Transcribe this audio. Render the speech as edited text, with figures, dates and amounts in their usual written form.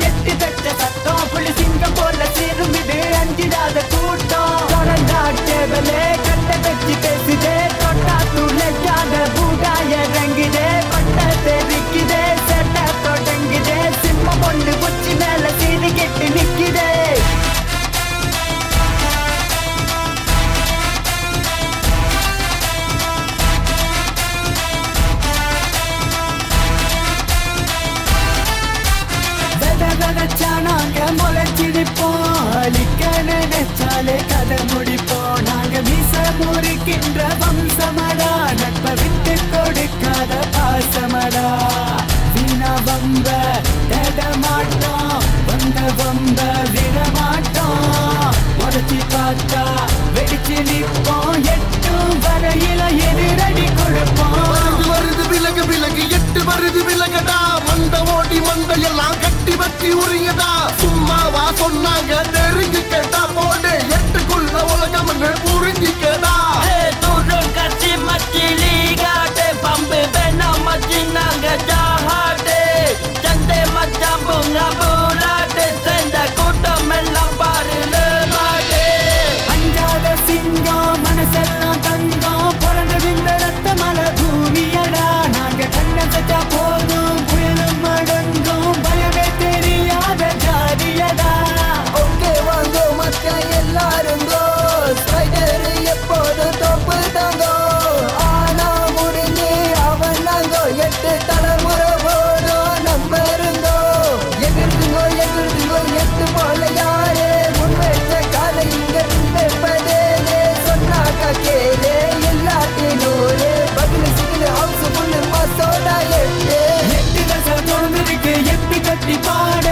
எட்டு தட்ட சத்தம் புலி சிங்கம் போல சேரும் இது அஞ்சிடாத கூட்டம் தொடர்ந்தா டேபிளே கட்ட வச்சு பேசுதே தொட்டா துளைக்காத பூடாய ரங்குதே பட்ட தெரிக்குதே செட்ட தொடங்குதே சிம்ம பொண்ணு உச்சி மேல சீனி கெட்டு நிக்குதே நாங்க முளைச்சிருப்போம் அழிக்க நினைச்சாலே கதை முடிப்போம் நாங்க மீச முறிக்கின்ற வம்சமடா நட்ப விட்டு கொடுக்காத பாசமடா வீணா வம்ப தேட மாட்டோம் வந்த வம்ப விட மாட்டோம் முறைச்சி பார்த்தா வெடிச்சு நிற்போம் எட்டும் வரையில எதிரடி கொடுப்போம் வருது விலகு விலகு எட்டு வருது விலகடா மந்த ஓடி மந்தையெல்லாம் கட்டி வச்சு உரியதா சும்மாவா சொன்னாங்க நெருங்கி கேட்டா போடு எட்டுக்குள்ள உலகம் புரிஞ்சிக்கடா தூரம் கட்சி மச்சி லீகாட்டே பம்பு வேணாம் மச்சி நாங்க ஜாஹாட்டே சண்டே மச்சான் பூங்கா பூராட்டே சேர்ந்த கூட்டம் எல்லாம் பாருல மாட்டே அஞ்சாத சிங்கம் மனசெல்லாம் தங்கம் பிறந்த விந்த ரத்த மல பூமியடா நாங்க கண்ண சச்சா போதும் புயலும் அடங்கும் பயமே தெரியாத ஜாதியடா ஓகே வாங்க மச்சா எல்லாரும் ஸ்பைடர் எப்போது தோப்பு தாங்கோ ஆனா முடிஞ்சு அவன் நாங்கோ எட்டு தலைமுறை போதும் நம்ம இருந்தோ எகிர்ந்துங்கோ எகிர்ந்துங்கோ எட்டு போல யாரே முன்வைச்ச காலை இங்க பின்பதே சொன்னாக்கா கேளே எல்லாத்தினூரே பகில சிகில ஹவுஸ் புல்லு மசோடா எட்டு எட்டு தசை தொடர்ந்து எட்டு கட்டி பாடு